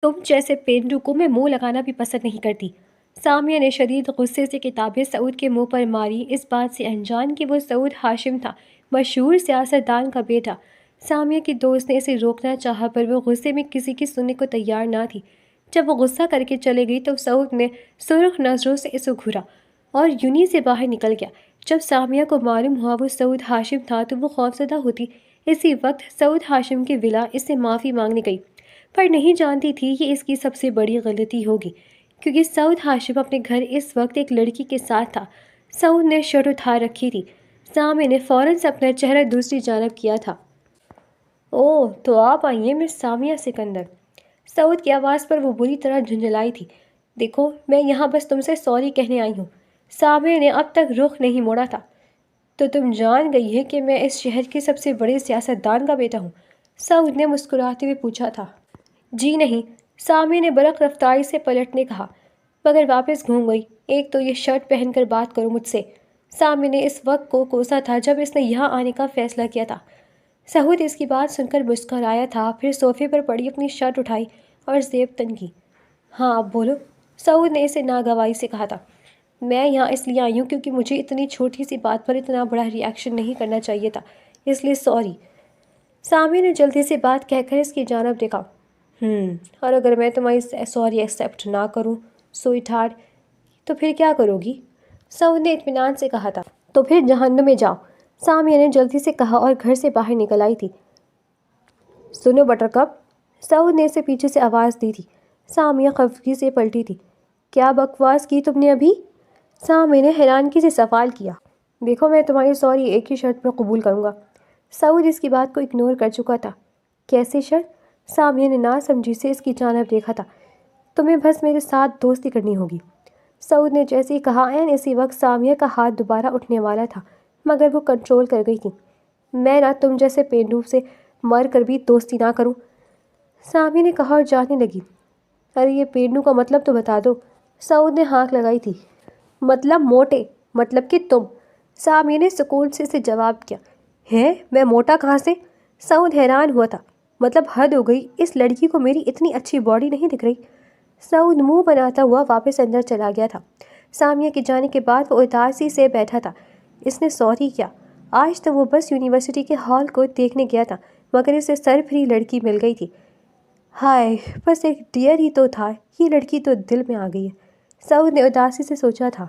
تم جیسے پینڈو کو میں منہ لگانا بھی پسند نہیں کرتی۔ سامیہ نے شدید غصے سے کتابیں سعود کے منہ پر ماری، اس بات سے انجان کہ وہ سعود ہاشم تھا، مشہور سیاستدان کا بیٹا۔ سامیہ کی دوست نے اسے روکنا چاہا پر وہ غصے میں کسی کی سننے کو تیار نہ تھی۔ جب وہ غصہ کر کے چلے گئی تو سعود نے سرخ نظروں سے اسے گھورا اور یونہی سے باہر نکل گیا۔ جب سامیہ کو معلوم ہوا وہ سعود ہاشم تھا تو وہ خوفزدہ ہوتی۔ اسی وقت سعود ہاشم کی ولا اس سے معافی مانگنے گئی، پر نہیں جانتی تھی یہ اس کی سب سے بڑی غلطی ہوگی، کیونکہ سعود ہاشم اپنے گھر اس وقت ایک لڑکی کے ساتھ تھا۔ سعود نے شرٹ اٹھا رکھی تھی۔ سامیہ نے فوراً سے اپنا چہرہ دوسری جانب کیا تھا۔ اوہ، تو آپ آئی ہیں مس سامیہ سکندر۔ سعود کی آواز پر وہ بری طرح جھنجھلائی تھی۔ دیکھو، میں یہاں بس تم سے سوری کہنے آئی ہوں۔ سامیہ نے اب تک رخ نہیں موڑا تھا۔ تو تم جان گئی ہے کہ میں اس شہر کے سب سے بڑے سیاستدان کا بیٹا ہوں؟ سعود نے مسکراتے ہوئے پوچھا تھا۔ جی نہیں، سامیہ نے برق رفتاری سے پلٹنے کہا، مگر واپس گھوم گئی۔ ایک تو یہ شرٹ پہن کر بات کرو مجھ سے۔ سامیہ نے اس وقت کو کوسا تھا جب اس نے یہاں آنے کا فیصلہ کیا تھا۔ سعود اس کی بات سن کر مسکرایا تھا، پھر صوفے پر پڑی اپنی شرٹ اٹھائی اور زیب تن کی۔ ہاں اب بولو، سعود نے اسے ناگواری سے کہا تھا۔ میں یہاں اس لیے آئی ہوں کیونکہ مجھے اتنی چھوٹی سی بات پر اتنا بڑا ری ایکشن نہیں کرنا چاہیے تھا، اس لیے سوری۔ سامیہ نے جلدی سے بات کہہ کر اس کی جانب دیکھا۔ اور اگر میں تمہاری سوری ایکسیپٹ نہ کروں سوئٹ ہارٹ، تو پھر کیا کرو گی؟ سعود نے اطمینان سے کہا تھا۔ تو پھر جہنم میں جاؤ، سامیہ نے جلدی سے کہا اور گھر سے باہر نکل آئی تھی۔ سنو بٹر کپ، سعود نے اسے پیچھے سے آواز دی تھی۔ سامیہ خفگی سے پلٹی تھی۔ کیا بکواس کی تم نے ابھی؟ سامیہ نے حیرانگی سے سوال کیا۔ دیکھو، میں تمہاری سوری ایک ہی شرط پر قبول کروں گا۔ سعود اس کی بات کو اگنور کر چکا تھا۔ کیسی شرط؟ سامیہ نے ناسمجھی سے اس کی جانب دیکھا تھا۔ تمہیں بس میرے ساتھ دوستی کرنی ہوگی۔ سعود نے جیسے ہی کہا، عین اسی وقت سامیہ کا ہاتھ دوبارہ اٹھنے والا تھا، مگر وہ کنٹرول کر گئی تھی۔ میں نہ تم جیسے پینڈو سے مر کر بھی دوستی نہ کروں، سامیہ نے کہا اور جانے لگی۔ ارے یہ پینڈو کا مطلب تو بتا دو، سعود نے ہانک لگائی تھی۔ مطلب موٹے، مطلب کہ تم، سامیہ نے سکون سے اسے جواب کیا۔ ہے میں موٹا کہاں سے؟ سعود حیران ہوا تھا۔ مطلب حد ہو گئی، اس لڑکی کو میری اتنی اچھی باڈی نہیں دکھ رہی۔ سعود منہ بناتا ہوا واپس اندر چلا گیا تھا۔ سامیہ کے جانے کے بعد وہ اداسی سے بیٹھا تھا۔ اس نے سوری کیا؟ آج تو وہ بس یونیورسٹی کے ہال کو دیکھنے گیا تھا، مگر اسے سرپھری لڑکی مل گئی تھی۔ ہائے، بس ایک ڈیئر ہی تو تھا، یہ لڑکی تو دل میں آ گئی ہے، سعود نے اداسی سے سوچا تھا۔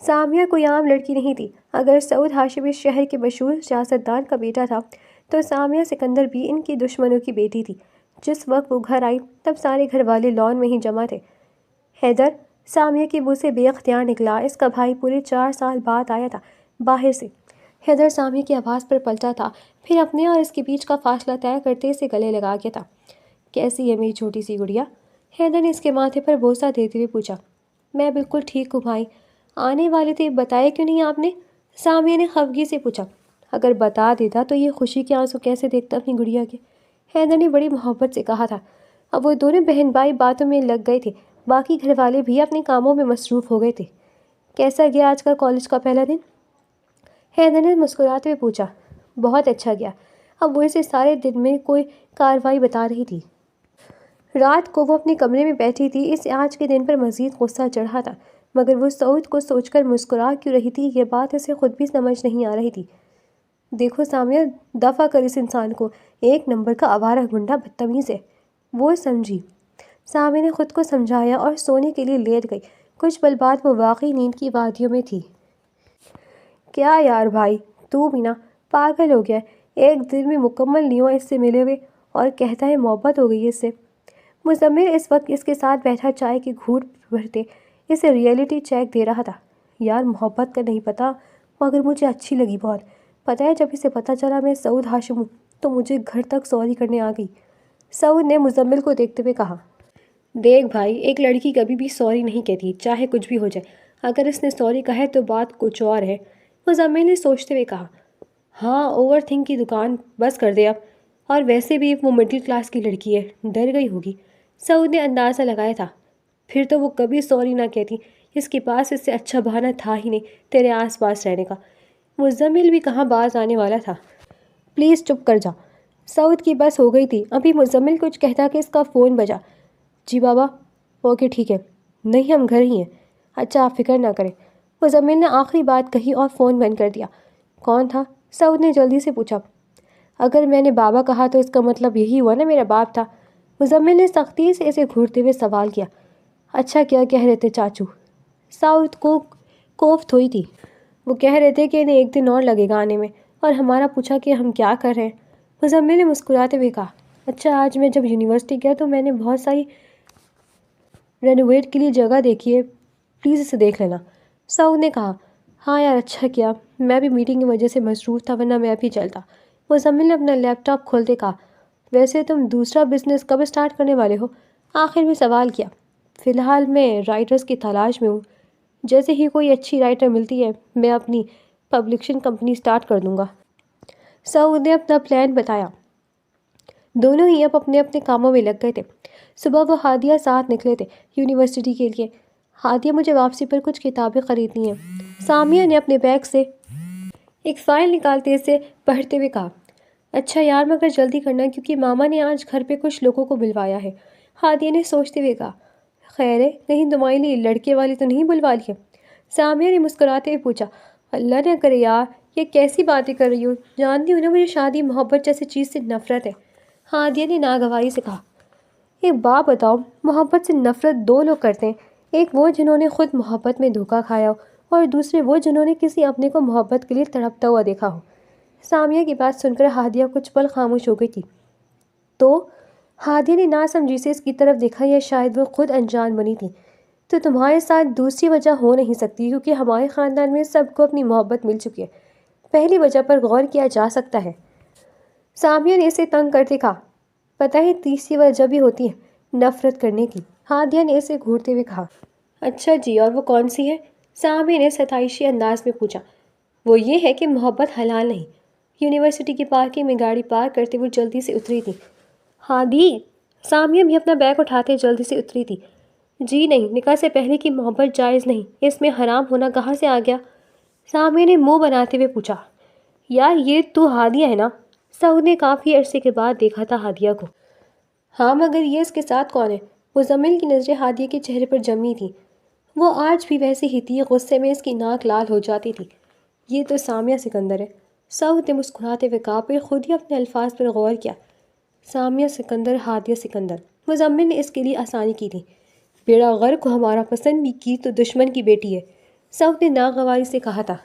سامیہ کوئی عام لڑکی نہیں تھی۔ اگر سعود ہاشم اس شہر کے مشہور سیاستدان کا بیٹا تھا تو سامیہ سکندر بھی ان کی دشمنوں کی بیٹی تھی۔ جس وقت وہ گھر آئی تب سارے گھر والے لان میں ہی جمع تھے۔ حیدر، سامیہ کے منہ سے بے اختیار نکلا، اس کا بھائی پورے 4 سال بعد آیا تھا باہر سے۔ حیدر سامیہ کی آواز پر پلٹا تھا، پھر اپنے اور اس کے بیچ کا فاصلہ طے کرتے اسے گلے لگا گیا تھا۔ کیسی ہے میری چھوٹی سی گڑیا؟ حیدر نے اس کے ماتھے پر بوسہ دیتے ہوئے پوچھا۔ میں بالکل ٹھیک ہوں بھائی، آنے والے تھے، بتایا کیوں نہیں آپ نے؟ سامیہ نے خفگی سے پوچھا۔ اگر بتا دیتا تو یہ خوشی کے آنسو کیسے دیکھتا اپنی گڑیا کے؟ حیدر نے بڑی محبت سے کہا تھا۔ اب وہ دونوں بہن بھائی باتوں میں لگ گئے تھے، باقی گھر والے بھی اپنے کاموں میں مصروف ہو گئے تھے۔ کیسا گیا آج کا کالج کا پہلا دن؟ حیدر نے مسکراتے ہوئے پوچھا۔ بہت اچھا گیا۔ اب وہ اسے سارے دن میں کوئی کارروائی بتا رہی تھی۔ رات کو وہ اپنے کمرے میں بیٹھی تھی، اسے آج کے دن پر مزید غصہ چڑھا تھا، مگر وہ سعود کو سوچ کر مسکرا کیوں رہی تھی یہ بات اسے خود بھی سمجھ نہیں آ رہی تھی۔ دیکھو سامیہ، دفع کر اس انسان کو، ایک نمبر کا آوارہ گنڈا بدتمیز ہے، وہ سمجھی۔ سامیہ نے خود کو سمجھایا اور سونے کے لیے لیٹ گئی۔ کچھ پل بعد وہ واقعی نیند کی وادیوں میں تھی۔ کیا یار بھائی، تو بھی نا پاگل ہو گیا ہے، ایک دن میں مکمل نہیں ہوا اس سے ملے ہوئے اور کہتا ہے محبت ہو گئی ہے اس سے۔ مزمل اس وقت اس کے ساتھ بیٹھا چائے کے گھونٹ بھرتے اسے ریئلٹی چیک دے رہا تھا۔ یار محبت کا نہیں پتہ، مگر مجھے اچھی لگی بہت۔ پتہ ہے جب اسے پتہ چلا میں سعود ہاشم ہوں تو مجھے گھر تک سوری کرنے آ گئی۔ سعود نے مزمل کو دیکھتے ہوئے کہا۔ دیکھ بھائی، ایک لڑکی کبھی بھی سوری نہیں کہتی، چاہے کچھ بھی ہو جائے۔ اگر اس نے سوری کہا ہے تو بات کچھ اور ہے۔ مزمل نے سوچتے ہوئے کہا۔ ہاں، اوور تھنک کی دکان بس کر دے اب، اور ویسے بھی وہ مڈل کلاس کی لڑکی ہے، ڈر گئی ہوگی۔ سعود نے اندازہ لگایا تھا۔ پھر تو وہ کبھی سوری نہ کہتی، اس کے پاس اس سے اچھا بہانہ تھا ہی نہیں تیرے آس پاس رہنے کا۔ مزمل بھی کہاں باز آنے والا تھا۔ پلیز چپ کر جا۔ سعود کی بس ہو گئی تھی، ابھی مزمل کچھ کہتا کہ اس کا فون بجا۔ جی بابا. اوکے ٹھیک ہے. نہیں ہم گھر ہی ہیں. اچھا آپ فکر نہ کریں. مزمل نے آخری بات کہی اور فون بند کر دیا. کون تھا؟ سعود نے جلدی سے پوچھا. اگر میں نے بابا کہا تو اس کا مطلب یہی ہوا نا میرا باپ تھا. مزمل نے سختی سے اسے گھورتے ہوئے سوال کیا. اچھا کیا کہہ رہے تھے چاچو؟ سعود کو کوفت ہوئی تھی. وہ کہہ رہے تھے کہ انہیں ایک دن اور لگے گا آنے میں، اور ہمارا پوچھا کہ ہم کیا کر رہے ہیں. مزمل نے مسکراتے ہوئے کہا. اچھا آج میں جب یونیورسٹی گیا تو میں نے بہت ساری رینوویٹ کے لیے جگہ دیکھی ہے، پلیز اسے دیکھ لینا. سعود نے کہا. ہاں یار اچھا کیا، میں بھی میٹنگ کی وجہ سے مصروف تھا ورنہ میں ابھی چلتا. مزمل نے اپنا لیپ ٹاپ کھولتے کہا. ویسے تم دوسرا بزنس کب اسٹارٹ کرنے والے ہو؟ آخر میں سوال کیا. فی الحال میں رائٹرز کی تلاش میں ہوں. جیسے ہی کوئی اچھی رائٹر ملتی ہے میں اپنی پبلشنگ کمپنی اسٹارٹ کر دوں گا. سعود نے اپنا پلان بتایا. دونوں ہی اب اپنے اپنے کاموں میں لگ گئے تھے. صبح وہ ہادیہ ساتھ نکلے تھے یونیورسٹی کے لیے. ہادیہ مجھے واپسی پر کچھ کتابیں خریدنی ہیں. سامیہ نے اپنے بیگ سے ایک فائل نکالتے اسے پڑھتے ہوئے کہا. اچھا یار مگر جلدی کرنا کیونکہ ماما نے آج گھر پہ کچھ لوگوں کو بلوایا ہے. ہادیہ نے سوچتے ہوئے کہا. خیر ہے کہیں تمہارے لیے لڑکے والی تو نہیں بلوا لی ہے؟ سامیہ نے مسکراتے ہوئے پوچھا. اللہ نہ کرے یار، یہ کیسی باتیں کر رہی ہو؟ جانتی ہوں نا مجھے شادی محبت جیسی چیز سے نفرت ہے. ہادیہ نے ناگواری سے کہا. ایک بات بتاؤ، محبت سے نفرت دو لوگ کرتے ہیں، ایک وہ جنہوں نے خود محبت میں دھوکہ کھایا ہو، اور دوسرے وہ جنہوں نے کسی اپنے کو محبت کے لیے تڑپتا ہوا دیکھا ہو. سامیہ کی بات سن کر ہادیہ کچھ پل خاموش ہو گئی تھی. تو ہادیہ نے ناسمجھی سے اس کی طرف دیکھا، یا شاید وہ خود انجان بنی تھی. تو تمہارے ساتھ دوسری وجہ ہو نہیں سکتی کیونکہ ہمارے خاندان میں سب کو اپنی محبت مل چکی ہے. پہلی وجہ پر غور کیا جا سکتا ہے. سامیہ نے اسے تنگ کرتے کہا. پتہ ہے تیسری وجہ بھی ہوتی ہے، نفرت کرنے کی. ہادیہ نے اسے گھورتے ہوئے کہا. اچھا جی اور وہ کون سی ہے؟ سامیہ نے ستائشی انداز میں پوچھا. وہ یہ ہے کہ محبت حلال نہیں. یونیورسٹی کی پارکنگ میں گاڑی پارک کرتے وہ جلدی سے اتری تھی. ہادی. سامیہ بھی اپنا بیگ اٹھاتے جلدی سے اتری تھی. جی نہیں، نکاح سے پہلے کی محبت جائز نہیں، اس میں حرام ہونا کہاں سے آ گیا؟ سامیہ نے منہ بناتے ہوئے پوچھا. یار یہ تو ہادیہ ہے نا؟ سعود نے کافی عرصے کے بعد دیکھا تھا ہادیہ کو. ہاں مگر یہ اس کے ساتھ کون ہے؟ مزمل کی نظریں ہادیہ کے چہرے پر جمی تھیں. وہ آج بھی ویسی ہی تھی، غصے میں اس کی ناک لال ہو جاتی تھی. یہ تو سامیہ سکندر ہے. سعود نے مسکراتے ہوئے کہا، پھر خود ہی اپنے الفاظ پر غور کیا. سامیہ سکندر، ہادیہ سکندر. مزمل نے اس کے لیے آسانی کی تھی. بیڑا غر کو ہمارا پسند بھی کی تو دشمن کی بیٹی ہے. سعود نے ناگواری سے کہا تھا.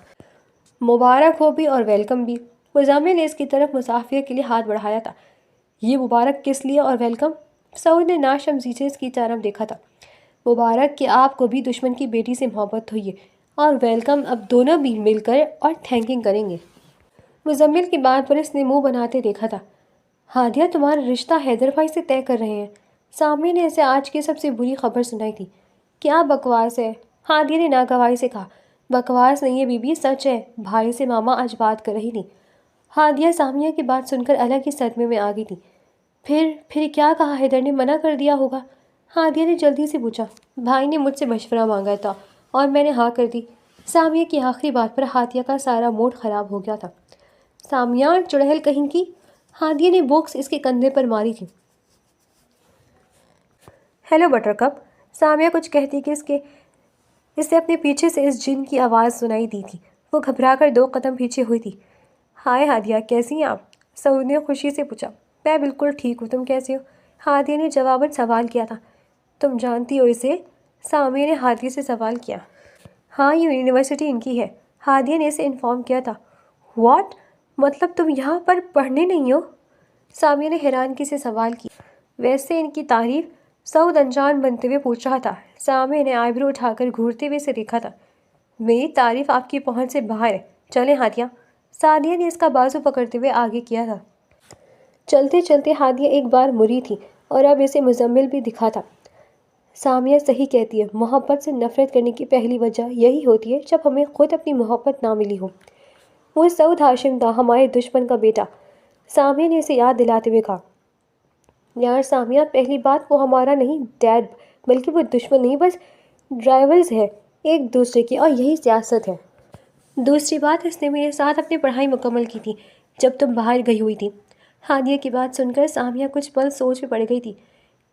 مبارک ہو بھی اور ویلکم بھی. مزمل نے اس کی طرف مسافر کے لیے ہاتھ بڑھایا تھا. یہ مبارک کس لیے اور ویلکم؟ سعود نے ناشمزی سے اس کی طرف دیکھا تھا. مبارک کہ آپ کو بھی دشمن کی بیٹی سے محبت ہوئی ہے، اور ویلکم اب دونوں بھی مل کر اور تھینکنگ کریں گے. مزمل کی بات پر اس نے منہ بناتے دیکھا تھا. ہادیہ تمہارا رشتہ حیدر بھائی سے طے کر رہے ہیں؟ سامیہ نے اسے آج کی سب سے بری خبر سنائی تھی. کیا بکواس ہے؟ ہادیہ نے ناگواری سے کہا. بکواس نہیں ہے بی بی، سچ ہے. بھائی سے ماما آج بات کر رہی تھی. ہادیہ سامیہ کی بات سن کر الگ ہی صدمے میں آ گئی تھی. پھر کیا کہا؟ حیدر نے منع کر دیا ہوگا؟ ہادیہ نے جلدی سے پوچھا. بھائی نے مجھ سے مشورہ مانگا تھا اور میں نے ہاں کر دی. سامیہ کی آخری بات پر ہادیہ کا سارا موڈ خراب ہو گیا تھا. سامیہ چڑیل کہیں کی. ہادیہ نے بوکس اس کے کندھے پر ماری تھی. Hello butter cup. سامیہ کچھ کہتی کہ اسے اپنے پیچھے سے اس جن کی آواز سنائی دی تھی. وہ گھبرا کر 2 قدم پیچھے ہوئی تھی. ہائے ہادیہ کیسی ہیں آپ؟ سعود نے خوشی سے پوچھا. میں بالکل ٹھیک ہوں، تم کیسے ہو؟ ہادیہ نے جواباً سوال کیا تھا. تم جانتی ہو اسے؟ سامیہ نے ہادیہ سے سوال کیا. ہاں یہ یونیورسٹی ان کی ہے، ہادیہ نے اسے انفارم کیا تھا. واٹ؟ مطلب تم یہاں پر پڑھنے نہیں ہو؟ سامیہ نے حیرانگی سے سوال کیا. ویسے ان کی تعریف؟ سعود انجان بنتے ہوئے پوچھ رہا تھا. سامیہ نے آئی برو اٹھا کر گھورتے ہوئے اسے دیکھا تھا. میری تعریف آپ کی پہنچ سے باہر ہے. چلیں ہادیہ. سامیہ نے اس کا بازو پکڑتے ہوئے آگے کیا تھا. چلتے چلتے ہادیہ ایک بار مری تھی اور اب اسے مزمل بھی دکھا تھا. سامیہ صحیح کہتی ہے، محبت سے نفرت کرنے کی پہلی وجہ یہی ہوتی ہے جب ہمیں خود اپنی محبت نہ ملی ہو. وہ سعود ہاشم تھا، ہمارے دشمن کا بیٹا. سامیہ نے اسے یاد دلاتے ہوئے کہا. یار سامیہ، پہلی بات وہ ہمارا نہیں ڈیڈ، بلکہ وہ دشمن نہیں، بس ڈرائیولز ہیں ایک دوسرے کی، اور یہی سیاست ہے. دوسری بات، اس نے میرے ساتھ اپنی پڑھائی مکمل کی تھی جب تم باہر گئی ہوئی تھی. ہادیہ کی بات سن کر سامیہ کچھ پل سوچ میں پڑ گئی تھی.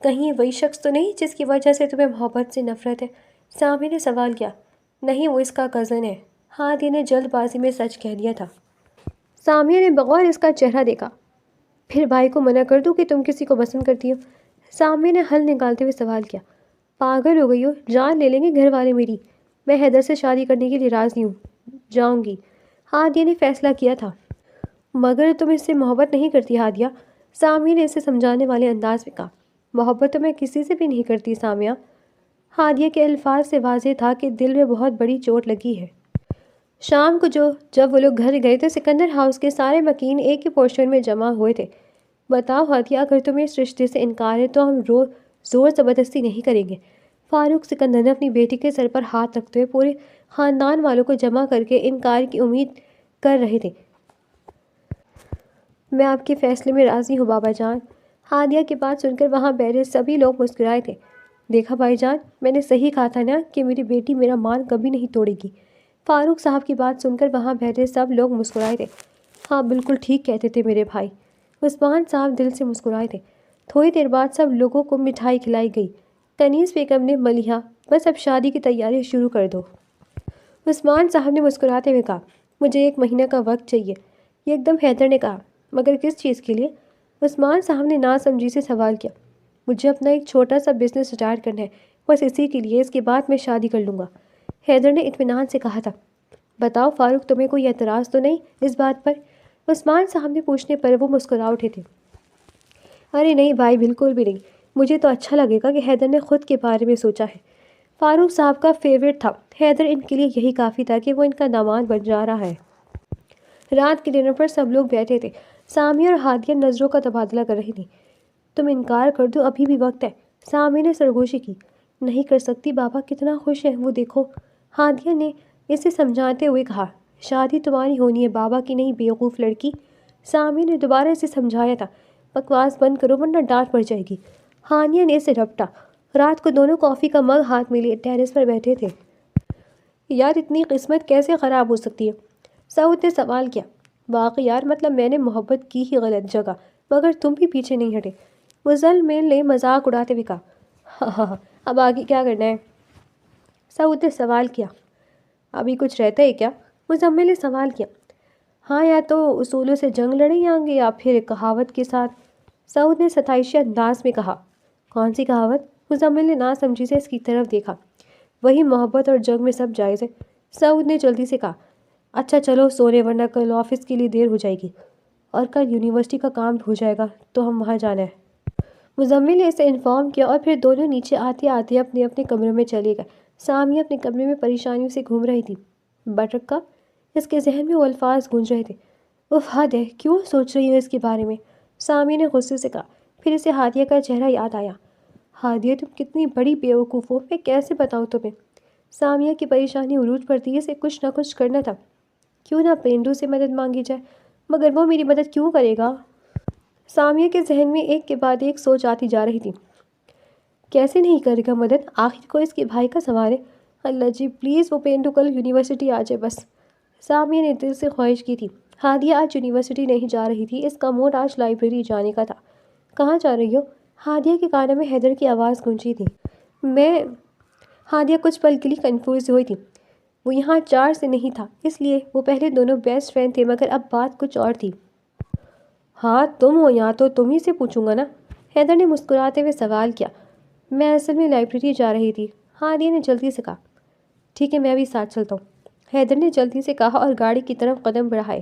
کہیں یہ وہی شخص تو نہیں جس کی وجہ سے تمہیں محبت سے نفرت ہے؟ سامع نے سوال کیا۔ نہیں، وہ اس کا کزن ہے۔ ہادیہ نے جلد بازی میں سچ کہہ دیا تھا۔ سامعہ نے بغور اس کا چہرہ دیکھا۔ پھر بھائی کو منع کر دوں کہ تم کسی کو پسند کرتی ہو؟ سامعہ نے حل نکالتے ہوئے سوال کیا۔ پاگل ہو گئی ہو؟ جان لے لیں گے گھر والے میری۔ میں حیدر سے شادی کرنے کے لیے راضی ہوں، جاؤں گی۔ ہادیہ نے فیصلہ کیا تھا۔ مگر تم اس سے محبت نہیں کرتی ہادیہ، سامعہ نے اسے سمجھانے والے انداز میں کہا۔ محبت تو میں کسی سے بھی نہیں کرتی سامعہ۔ ہادیہ کے الفاظ سے واضح تھا کہ دل میں بہت بڑی چوٹ لگی ہے۔ شام کو جب وہ لوگ گھر گئے تو سکندر ہاؤس کے سارے مکین ایک ہی پورشن میں جمع ہوئے تھے۔ بتاؤ ہادیہ، اگر تمہیں اس رشتے سے انکار ہے تو ہم زور زبردستی نہیں کریں گے۔ فاروق سکندر نے اپنی بیٹی کے سر پر ہاتھ رکھتے ہوئے پورے خاندان والوں کو جمع کر کے انکار کی امید کر رہے تھے۔ میں آپ کے فیصلے میں راضی ہوں بابا جان۔ ہادیہ کی بات سن کر وہاں بیٹھے سبھی لوگ مسکرائے تھے۔ دیکھا بھائی جان، میں نے صحیح کہا تھا نا کہ میری بیٹی میرا مان کبھی نہیں توڑے گی۔ فاروق صاحب کی بات سن کر وہاں بیٹھے سب لوگ مسکرائے تھے۔ ہاں بالکل ٹھیک کہتے تھے میرے بھائی، عثمان صاحب دل سے مسکرائے تھے۔ تھوڑی دیر بعد سب لوگوں کو مٹھائی کھلائی گئی۔ کنیز بیگم نے ملیحہ، بس اب شادی کی تیاری شروع کر دو۔ عثمان صاحب نے مسکراتے ہوئے کہا، مجھے 1 مہینہ کا وقت چاہیے۔ یہ ایک دم حیدر نے کہا، مگر کس چیز کے لیے؟ عثمان صاحب نے ناسمجھی سے سوال کیا۔ مجھے اپنا ایک چھوٹا سا بزنس اسٹارٹ کرنا ہے، بس اسی کے لیے، اس کے بعد میں شادی کر لوں گا۔ حیدر نے اطمینان سے کہا تھا۔ بتاؤ فاروق، تمہیں کوئی اعتراض تو نہیں اس بات پر؟ عثمان صاحب نے پوچھنے پر وہ مسکرا اٹھے تھے۔ ارے نہیں بھائی، بالکل بھی نہیں، مجھے تو اچھا لگے گا کہ حیدر نے خود کے بارے میں سوچا ہے۔ فاروق صاحب کا فیورٹ تھا حیدر، ان کے لیے یہی کافی تھا کہ وہ ان کا داماد بن جا رہا ہے۔ رات کے ڈنر پر سب لوگ بیٹھے تھے۔ سامعہ اور ہادیہ نظروں کا تبادلہ کر رہی تھیں۔ تم انکار کر دو، ابھی بھی وقت ہے، سامعہ نے سرگوشی کی۔ نہیں کر سکتی، بابا کتنا خوش ہے، وہ دیکھو، ہادیہ نے اسے سمجھاتے ہوئے کہا۔ شادی تمہاری ہونی ہے، بابا کی نہیں، بیوقوف لڑکی۔ سامعہ نے دوبارہ اسے سمجھایا تھا۔ بکواس بند کرو ورنہ ڈانٹ پڑ جائے گی۔ ہانیہ نے اسے رپٹا۔ رات کو دونوں کافی کا مگ ہاتھ میں لیے ٹیرس پر بیٹھے تھے۔ یار اتنی قسمت کیسے خراب ہو سکتی ہے؟ سعود نے سوال کیا۔ واقعی یار، مطلب میں نے محبت کی ہی غلط جگہ، مگر تم بھی پیچھے نہیں ہٹے، مزمل نے مذاق اڑاتے ہوئے کہا۔ ہاں، اب آگے کیا کرنا ہے؟ سعود نے سوال کیا۔ ابھی کچھ رہتا ہے کیا؟ مزمل نے سوال کیا۔ ہاں، یا تو اصولوں سے جنگ لڑیں گے یا پھر کہاوت کے ساتھ، سعود نے ستائشی انداز میں کہا۔ کون سی کہاوت؟ مزمل نے ناسمجھی سے اس کی طرف دیکھا۔ وہی محبت اور جنگ میں سب جائز ہے، سعود نے جلدی سے کہا۔ اچھا چلو سونے، ورنہ کل آفس کے لیے دیر ہو جائے گی، اور کل یونیورسٹی کا کام ہو جائے گا تو ہم وہاں جانا ہے۔ مزمل نے اسے انفارم کیا اور پھر دونوں نیچے آتے آتے اپنے اپنے کمروں میں چلے گئے۔ سامعہ اپنے کمرے میں پریشانیوں سے گھوم رہی تھی۔ بٹرکپ، اس کے ذہن میں وہ الفاظ گونج رہے تھے۔ اف حد ہے، کیوں سوچ رہی ہوں اس کے بارے میں؟ سامعہ نے غصے سے کہا۔ پھر اسے ہادیہ کا چہرہ یاد آیا۔ ہادیہ تم کتنی بڑی بیوقوف ہو، میں کیسے بتاؤں تمہیں؟ سامعہ کی پریشانی عروج پر تھی، اسے کچھ نہ کچھ کرنا تھا۔ کیوں نہ پینڈو سے مدد مانگی جائے؟ مگر وہ میری مدد کیوں کرے گا؟ سامعہ کے ذہن میں ایک کے بعد ایک سوچ آتی جا رہی تھی۔ کیسے نہیں کرے گا مدد؟ آخر کو اس کے بھائی کا سوال ہے۔ اللہ جی پلیز وہ پینڈو کل یونیورسٹی آ جائے بس۔ سامعہ نے دل سے خواہش کی تھی۔ ہادیہ آج یونیورسٹی نہیں جا رہی تھی، اس کا موڈ آج لائبریری جانے کا تھا۔ کہاں جا رہی ہو؟ ہادیہ کے کانوں میں حیدر کی آواز گونجی تھی۔ ہادیہ کچھ پل کے لیے کنفیوز ہوئی تھی۔ وہ یہاں 4 سے نہیں تھا، اس لیے وہ پہلے دونوں بیسٹ فرینڈ تھے، مگر اب بات کچھ اور تھی۔ ہاں تم ہو یہاں تو تم ہی سے پوچھوں گا نا، حیدر نے مسکراتے ہوئے سوال کیا۔ میں اصل میں لائبریری جا رہی تھی، ہادیہ نے جلدی سے کہا۔ ٹھیک ہے، میں بھی ساتھ چلتا ہوں، حیدر نے جلدی سے کہا اور گاڑی کی طرف قدم بڑھائے۔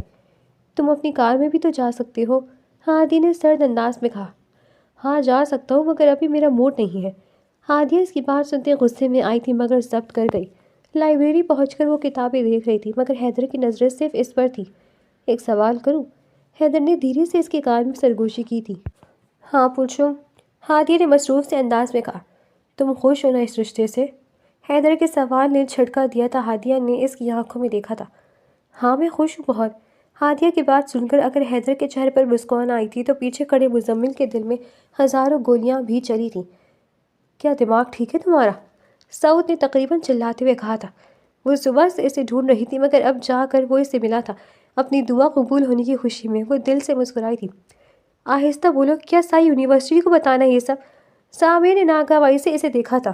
تم اپنی کار میں بھی تو جا سکتے ہو، ہادیہ نے سرد انداز میں کہا۔ ہاں جا سکتا ہوں، مگر ابھی میرا موڈ نہیں ہے۔ ہادیہ اس کی بات سنتے غصے میں آئی تھی مگر ضبط کر گئی۔ لائبریری پہنچ کر وہ کتابیں دیکھ رہی تھی، مگر حیدر کی نظریں صرف اس پر تھی۔ ایک سوال کروں؟ حیدر نے دھیرے سے اس کے کان میں سرگوشی کی تھی۔ ہاں پوچھو، ہادیہ نے مصروف سے انداز میں کہا۔ تم خوش ہو نا اس رشتے سے؟ حیدر کے سوال نے جھٹکا دیا تھا، ہادیہ نے اس کی آنکھوں میں دیکھا تھا۔ ہاں میں خوش ہوں بہت۔ ہادیہ کی بات سن کر اگر حیدر کے چہرے پر مسکان آئی تھی تو پیچھے کھڑے مزمل کے دل میں ہزاروں گولیاں بھی چلی تھیں۔ کیا دماغ ٹھیک ہے تمہارا؟ سعود نے تقریباً چلاتے ہوئے کہا تھا۔ وہ صبح سے اسے ڈھونڈ رہی تھی مگر اب جا کر وہ اسے ملا تھا۔ اپنی دعا قبول ہونے کی خوشی میں وہ دل سے مسکرائی تھی۔ آہستہ بولو، کیا ساری یونیورسٹی کو بتانا ہے یہ سب؟ سامع نے ناگہانی سے اسے دیکھا تھا۔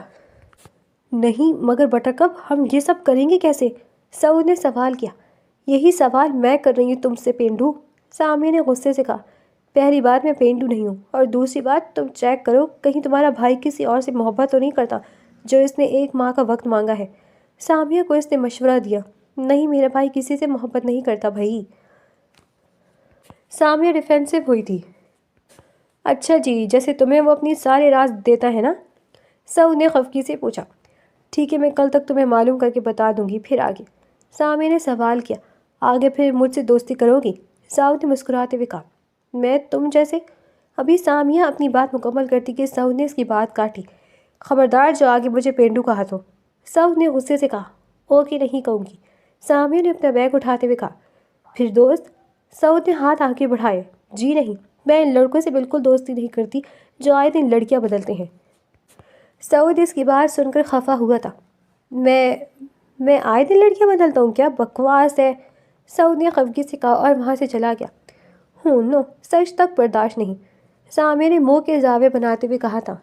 نہیں مگر بٹرکپ، ہم یہ سب کریں گے کیسے؟ سعود نے سوال کیا۔ یہی سوال میں کر رہی ہوں تم سے پینڈو، سامع نے غصے سے کہا۔ پہلی بات میں پینڈو نہیں ہوں، اور دوسری بات تم چیک کرو کہیں تمہارا بھائی کسی اور سے محبت تو نہیں کرتا جو اس نے 1 ماہ کا وقت مانگا ہے۔ سامعہ کو اس نے مشورہ دیا۔ نہیں، میرا بھائی کسی سے محبت نہیں کرتا بھائی۔ سامعہ ڈیفینسو ہوئی تھی۔ اچھا جی، جیسے تمہیں وہ اپنی سارے راز دیتا ہے نا؟ سعود نے خفگی سے پوچھا۔ ٹھیک ہے، میں کل تک تمہیں معلوم کر کے بتا دوں گی، پھر آگے؟ سامع نے سوال کیا۔ آگے پھر مجھ سے دوستی کرو گی؟ سعود نے مسکراتے ہوئے کہا۔ میں تم جیسے؟ ابھی سامعہ اپنی بات مکمل کرتی کہ سعود نے اس کی بات کاٹی۔ خبردار جو آگے مجھے پینڈو کہا تو، سعود نے غصے سے کہا۔ اوکے، نہیں کہوں گی، سامعہ نے اپنا بیگ اٹھاتے ہوئے کہا۔ پھر دوست؟ سعود نے ہاتھ آگے بڑھائے۔ جی نہیں، میں ان لڑکوں سے بالکل دوستی نہیں کرتی جو آئے دن لڑکیاں بدلتے ہیں۔ سعود اس کی بات سن کر خفا ہوا تھا۔ میں آئے دن لڑکیاں بدلتا ہوں کیا؟ بکواس ہے، سعود نے خفگی سے کہا اور وہاں سے چلا گیا۔ نو، سچ تک برداشت نہیں، سامعہ نے منہ کے زاویے بناتے ہوئے کہا تھا۔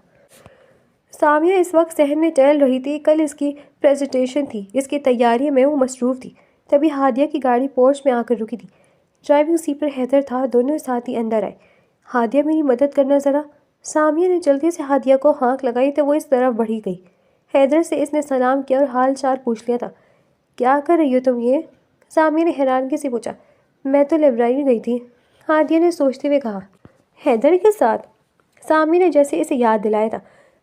سامعہ اس وقت صحن میں ٹہل رہی تھی۔ کل اس کی پریزنٹیشن تھی، اس کی تیاری میں وہ مصروف تھی۔ تبھی ہادیہ کی گاڑی پورچ میں آ کر رکی تھی۔ ڈرائیونگ سیٹ پر حیدر تھا۔ دونوں ساتھی اندر آئے۔ ہادیہ، میری مدد کرنا ذرا۔ سامعہ نے جلدی سے ہادیہ کو ہانک لگائی تو وہ اس طرف بڑھی گئی۔ حیدر سے اس نے سلام کیا اور حال چال پوچھ لیا تھا۔ کیا کر رہی ہو تم یہ؟ سامعہ نے حیرانگی سے پوچھا۔ میں تو لائبریری گئی تھی، ہادیہ نے سوچتے ہوئے کہا۔ حیدر کے ساتھ؟ سامعہ نے جیسے اسے یاد دلایا تھا۔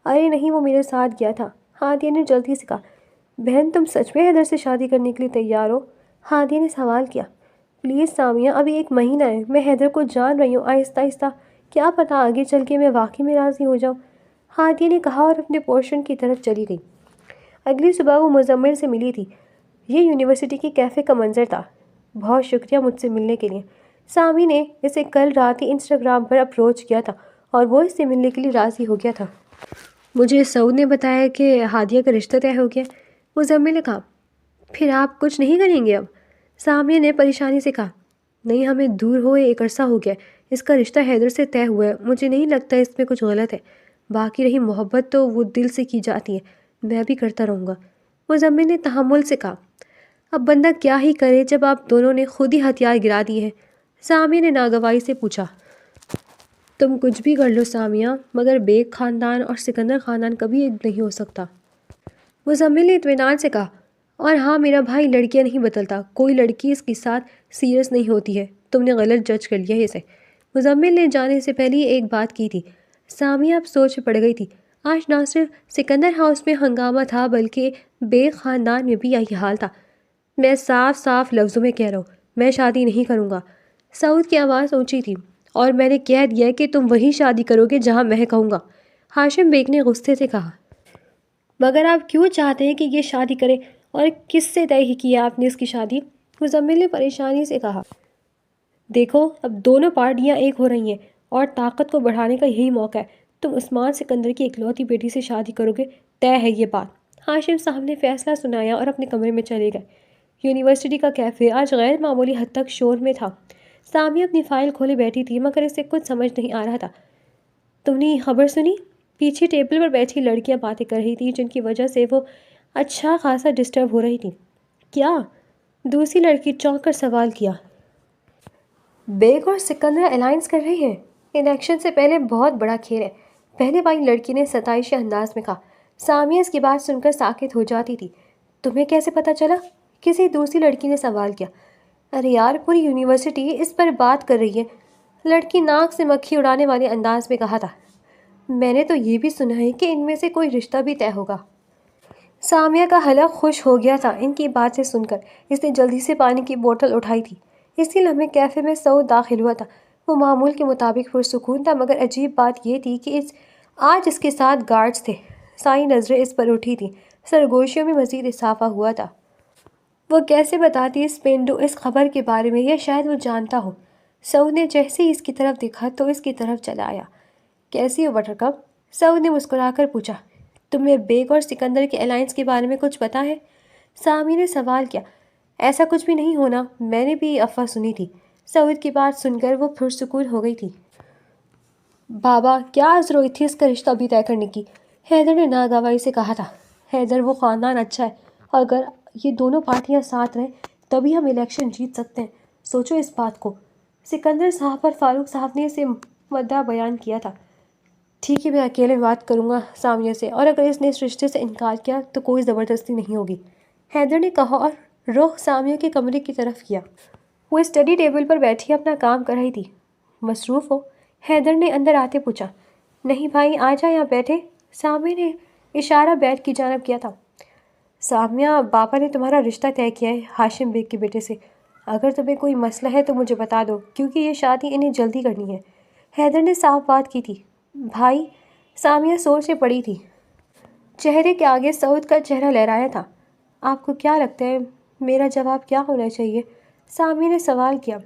ارے نہیں، وہ میرے ساتھ گیا تھا، ہادیہ نے جلدی سے کہا۔ بہن، تم سچ میں حیدر سے شادی کرنے کے لیے تیار ہو؟ ہادیہ نے سوال کیا۔ پلیز سامعہ، ابھی 1 مہینہ ہے، میں حیدر کو جان رہی ہوں، آہستہ آہستہ، کیا پتہ آگے چل کے میں واقعی میں راضی ہو جاؤں، ہادیہ نے کہا اور اپنے پورشن کی طرف چلی گئی۔ اگلی صبح وہ مزمل سے ملی تھی۔ یہ یونیورسٹی کے کیفے کا منظر تھا۔ بہت شکریہ مجھ سے ملنے کے لیے، سامعہ نے اسے کل رات ہی انسٹاگرام پر اپروچ کیا تھا اور وہ اس سے ملنے کے لیے راضی ہو گیا تھا۔ مجھے سعود نے بتایا کہ ہادیہ کا رشتہ طے ہو گیا، مزمل نے کہا۔ پھر آپ کچھ نہیں کریں گے اب؟ سامعہ نے پریشانی سے کہا۔ نہیں، ہمیں دور ہوئے 1 عرصہ ہو گیا، اس کا رشتہ حیدر سے طے ہوا ہے، مجھے نہیں لگتا اس میں کچھ غلط ہے، باقی رہی محبت تو وہ دل سے کی جاتی ہے، میں بھی کرتا رہوں گا، مزمل نے تحمل سے کہا۔ اب بندہ کیا ہی کرے جب آپ دونوں نے خود ہی ہتھیار گرا دیے ہیں، سامعہ نے ناگواری سے پوچھا۔ تم کچھ بھی کر لو سامعہ، مگر بیگ خاندان اور سکندر خاندان کبھی ایک نہیں ہو سکتا، مزمل نے اطمینان سے کہا۔ اور ہاں، میرا بھائی لڑکیاں نہیں بدلتا، کوئی لڑکی اس کے ساتھ سیریس نہیں ہوتی ہے، تم نے غلط جج کر لیا ہے اسے، مزمل نے جانے سے پہلے ایک بات کی تھی۔ سامعہ اب سوچ میں پڑ گئی تھی۔ آج نہ صرف سکندر ہاؤس میں ہنگامہ تھا بلکہ بیگ خاندان میں بھی یہی حال تھا۔ میں صاف صاف لفظوں میں کہہ رہا ہوں، میں شادی نہیں کروں گا، سعود کی آواز اونچی تھی، اور میں نے کہہ دیا کہ تم وہی شادی کرو گے جہاں میں کہوں گا، ہاشم بیگ نے غصے سے کہا۔ مگر آپ کیوں چاہتے ہیں کہ یہ شادی کرے اور کس سے طے کیا آپ نے اس کی شادی؟ مزمل نے پریشانی سے کہا۔ دیکھو، اب دونوں پارٹیاں ایک ہو رہی ہیں اور طاقت کو بڑھانے کا یہی موقع ہے، تم عثمان سکندر کی اکلوتی بیٹی سے شادی کرو گے، طے ہے یہ بات، ہاشم صاحب نے فیصلہ سنایا اور اپنے کمرے میں چلے گئے۔ یونیورسٹی کا کیفے آج غیر معمولی حد تک شور میں تھا۔ سامعہ اپنی فائل کھولے بیٹھی تھی مگر اسے کچھ سمجھ نہیں آ رہا تھا۔ تم نے یہ خبر سنی؟ پیچھے ٹیبل پر بیٹھی لڑکیاں باتیں کر رہی تھیں جن کی وجہ سے وہ اچھا خاصا ڈسٹرب ہو رہی تھی۔ کیا؟ دوسری لڑکی چونک کر سوال کیا۔ بیگ اور سکندر الائنس کر رہے ہیں، الیکشن سے پہلے بہت بڑا کھیل ہے، پہلے والی لڑکی نے ستائشی انداز میں کہا۔ سامعہ اس کی بات سن کر ساکت ہو جاتی تھی۔ تمہیں کیسے پتہ چلا؟ کسی دوسری لڑکی نے سوال کیا۔ ارے یار، پوری یونیورسٹی اس پر بات کر رہی ہے، لڑکی ناک سے مکھی اڑانے والے انداز میں کہا تھا۔ میں نے تو یہ بھی سنا ہے کہ ان میں سے کوئی رشتہ بھی طے ہوگا۔ سامعہ کا حلق خوش ہو گیا تھا ان کی باتیں سن کر۔ اس نے جلدی سے پانی کی بوتل اٹھائی تھی۔ اسی لمحے کیفے میں سعود داخل ہوا تھا۔ وہ معمول کے مطابق پرسکون تھا مگر عجیب بات یہ تھی کہ آج اس کے ساتھ گارڈز تھے۔ ساری نظریں اس پر اٹھی تھیں، سرگوشیوں میں مزید اضافہ ہوا تھا۔ وہ کیسے بتاتی اس پینڈو اس خبر کے بارے میں، یا شاید وہ جانتا ہو۔ سعود نے جیسے ہی اس کی طرف دیکھا تو اس کی طرف چلا آیا۔ کیسی ہو بٹرکپ؟ سعود نے مسکرا کر پوچھا۔ تمہیں بیگ اور سکندر کے الائنس کے بارے میں کچھ پتا ہے؟ سامعہ نے سوال کیا۔ ایسا کچھ بھی نہیں ہونا، میں نے بھی افواہ سنی تھی۔ سعود کی بات سن کر وہ پرسکون ہو گئی تھی۔ بابا کیا ضرورت تھی اس کا رشتہ ابھی طے کرنے کی؟ حیدر نے ناگواری سے کہا تھا۔ حیدر وہ خاندان اچھا ہے، اور اگر یہ دونوں پارٹیاں ساتھ رہیں تبھی ہم الیکشن جیت سکتے ہیں، سوچو اس بات کو۔ سکندر صاحب پر فاروق صاحب نے اسے مدعا بیان کیا تھا۔ ٹھیک ہے، میں اکیلے بات کروں گا سامیہ سے، اور اگر اس نے اس رشتے سے انکار کیا تو کوئی زبردستی نہیں ہوگی، حیدر نے کہا اور رخ سامیہ کے کمرے کی طرف کیا۔ وہ اسٹڈی ٹیبل پر بیٹھی اپنا کام کر رہی تھی۔ مصروف ہو؟ حیدر نے اندر آتے پوچھا۔ نہیں بھائی، آ جا یہاں بیٹھے، سامیہ نے اشارہ بیٹھ کی جانب کیا تھا۔ سامیہ، پاپا نے تمہارا رشتہ طے کیا ہے ہاشم بیگ کے بیٹے سے، اگر تمہیں کوئی مسئلہ ہے تو مجھے بتا دو، کیونکہ یہ شادی انہیں جلدی کرنی ہے، حیدر نے صاف بات کی تھی۔ بھائی، سامیہ سوچ سے پڑی تھی۔ چہرے کے آگے سعود کا چہرہ لہرایا تھا۔ آپ کو کیا لگتا ہے میرا جواب کیا ہونا چاہیے؟ سامیہ نے سوال کیا۔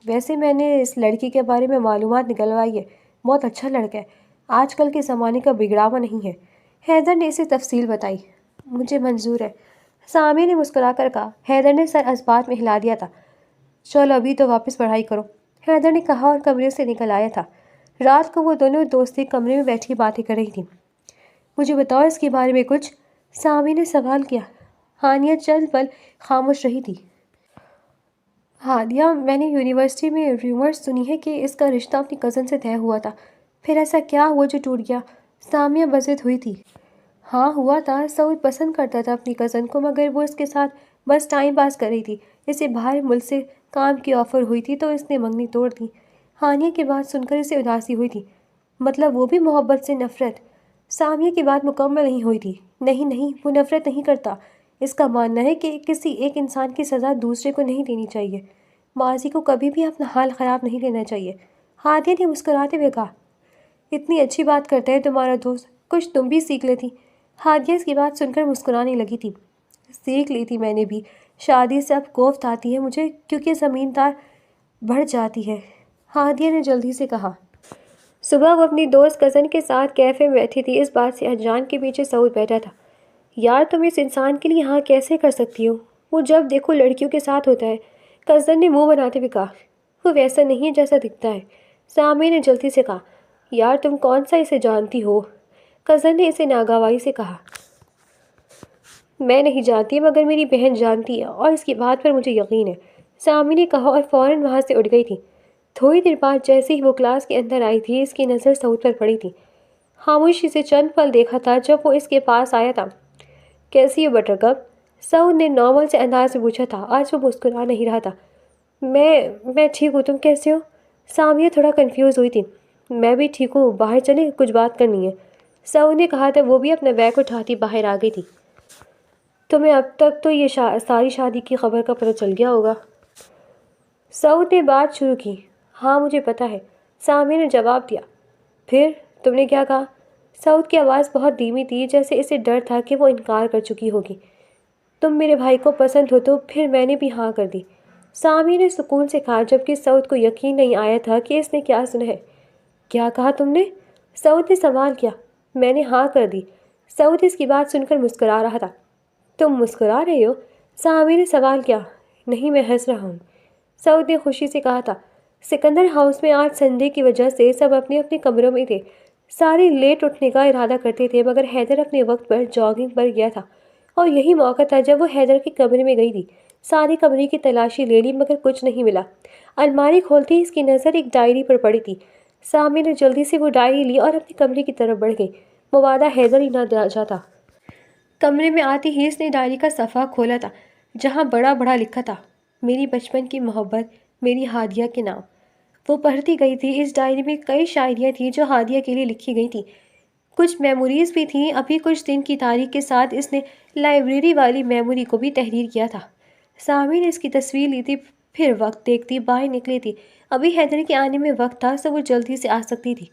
ویسے میں نے اس لڑکی کے بارے میں معلومات نکلوائی ہے، بہت اچھا لڑکا ہے، آج کل کے زمانے کا بگڑا ہوا نہیں ہے، حیدر نے اسے تفصیل بتائی۔ مجھے منظور ہے، سامیہ نے مسکرا کر کہا۔ حیدر نے سر اسبات میں ہلا دیا تھا۔ چلو ابھی تو واپس پڑھائی کرو، حیدر نے کہا اور کمرے سے نکل آیا تھا۔ رات کو وہ دونوں دوست ایک کمرے میں بیٹھی باتیں کر رہی تھیں۔ مجھے بتاؤ اس کے بارے میں کچھ، سامیہ نے سوال کیا۔ ہانیہ چند پل خاموش رہی تھی۔ ہادیہ، میں نے یونیورسٹی میں ریومرز سنی ہے کہ اس کا رشتہ اپنی کزن سے طے ہوا تھا، پھر ایسا کیا ہوا جو ٹوٹ گیا؟ سامیہ بزد ہوئی تھی۔ ہاں ہوا تھا، سعود پسند کرتا تھا اپنی کزن کو، مگر وہ اس کے ساتھ بس ٹائم پاس کر رہی تھی، اسے باہر ملک سے کام کی آفر ہوئی تھی تو اس نے منگنی توڑ دی۔ ہانیہ کی بات سن کر اسے اداسی ہوئی تھی۔ مطلب وہ بھی محبت سے نفرت؟ سامیہ کی بات مکمل نہیں ہوئی تھی۔ نہیں، وہ نفرت نہیں کرتا، اس کا ماننا ہے کہ کسی ایک انسان کی سزا دوسرے کو نہیں دینی چاہیے، ماضی کو کبھی بھی اپنا حال خراب نہیں کرنا چاہیے، ہادیہ نے مسکراتے ہوئے کہا۔ اتنی اچھی بات کرتا ہے تمہارا دوست، کچھ تم بھی سیکھ لیتی۔ ہادیہ اس کی بات سن کر مسکرانے لگی تھی۔ سیکھ لی تھی میں نے بھی، شادی سے اب کوفت آتی ہے مجھے، کیونکہ زمین دار بڑھ جاتی ہے، ہادیہ نے جلدی سے کہا۔ صبح وہ اپنی دوست کزن کے ساتھ کیفے میں بیٹھی تھی، اس بات سے انجان کے پیچھے سعود بیٹھا تھا۔ یار تم اس انسان کے لیے ہاں کیسے کر سکتی ہو؟ وہ جب دیکھو لڑکیوں کے ساتھ ہوتا ہے، کزن نے منہ بناتے ہوئے کہا۔ وہ ویسا نہیں ہے جیسا دکھتا ہے، سامیہ نے جلدی سے کہا۔ یار تم کون سا اسے جانتی ہو؟ کزن نے اسے ناگواری سے کہا۔ میں نہیں جانتی مگر میری بہن جانتی ہے، اور اس کی بات پر مجھے یقین ہے، سامیہ نے کہا اور فوراً وہاں سے اٹھ گئی تھی۔ تھوڑی دیر بعد جیسے ہی وہ کلاس کے اندر آئی تھی، اس کی نظر سعود پر پڑی تھی۔ خاموشی سے چند پل دیکھا تھا، جب وہ اس کے پاس آیا تھا۔ کیسی ہو بٹر کپ؟ سعود نے نارمل سے انداز سے پوچھا تھا، آج وہ مسکرا نہیں رہا تھا۔ میں ٹھیک ہوں، تم کیسے ہو؟ سامیہ تھوڑا کنفیوز ہوئی تھی۔ میں بھی ٹھیک ہوں، باہر چلیں، کچھ بات کرنی ہے، سعود نے کہا تھا۔ وہ بھی اپنا بیگ اٹھاتی باہر آ گئی تھی۔ تمہیں اب تک تو یہ ساری شادی کی خبر کا پتہ چل گیا ہوگا، سعود نے بات شروع کی۔ ہاں مجھے پتہ ہے، سامیہ نے جواب دیا۔ پھر تم نے کیا کہا؟ سعود کی آواز بہت دھیمی تھی، جیسے اسے ڈر تھا کہ وہ انکار کر چکی ہوگی۔ تم میرے بھائی کو پسند ہو تو پھر میں نے بھی ہاں کر دی، سامیہ نے سکون سے کہا، جبکہ سعود کو یقین نہیں آیا تھا کہ اس نے کیا سنا ہے۔ کیا کہا تم نے؟ سعود نے سوال کیا۔ میں نے ہاں کر دی، سعود اس کی بات سن کر مسکرا رہا تھا۔ تم مسکرا رہے ہو؟ سامیہ نے سوال کیا۔ نہیں، میں ہنس رہا ہوں، سعود نے خوشی سے کہا تھا۔ سکندر ہاؤس میں آج سنڈے کی وجہ سے سب اپنے اپنے کمروں میں تھے، سارے لیٹ اٹھنے کا ارادہ کرتے تھے، مگر حیدر اپنے وقت پر جاگنگ پر گیا تھا، اور یہی موقع تھا جب وہ حیدر کے کمرے میں گئی تھی۔ سارے کمرے کی تلاشی لے لی مگر کچھ نہیں ملا۔ الماری کھولتے اس کی نظر ایک ڈائری پر پڑی تھی۔ سامیہ نے جلدی سے وہ ڈائری لی اور اپنے کمرے کی طرف بڑھ گئی، مبادا حیدر ہی نہ جاتا۔ کمرے میں آتے ہی اس نے ڈائری کا صفحہ کھولا تھا، جہاں بڑا بڑا لکھا تھا، میری بچپن کی محبت، میری ہادیہ کے نام۔ وہ پڑھتی گئی تھی۔ اس ڈائری میں کئی شاعریاں تھیں جو ہادیہ کے لیے لکھی گئی تھیں، کچھ میموریز بھی تھیں۔ ابھی کچھ دن کی تاریخ کے ساتھ اس نے لائبریری والی میموری کو بھی تحریر کیا تھا۔ سامیہ نے اس کی تصویر لی تھی، پھر وقت دیکھتی باہر نکلی تھی۔ ابھی حیدر کے آنے میں وقت تھا، سو وہ جلدی سے آ سکتی تھی۔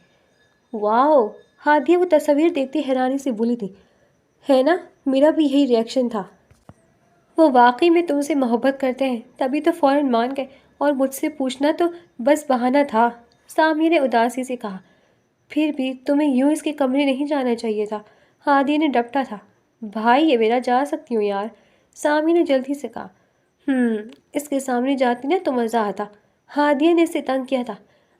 واؤ، ہادیہ وہ تصویر دیکھتی حیرانی سے بولی تھی۔ ہے نا، میرا بھی یہی ری ایکشن تھا۔ وہ واقعی میں تم سے محبت کرتے ہیں، تبھی تو فوراً مان گئے، اور مجھ سے پوچھنا تو بس بہانہ تھا، سامیہ نے اداسی سے کہا۔ پھر بھی تمہیں یوں اس کے کمرے نہیں جانا چاہیے تھا، ہادیہ نے ڈپٹا تھا۔ بھائی یہ میرا، جا سکتی ہوں یار، سامیہ نے جلدی سے کہا۔ اس کے سامنے جاتی نا تو مزہ آتا، ہادیہ نے اسے تنگ کیا تھا۔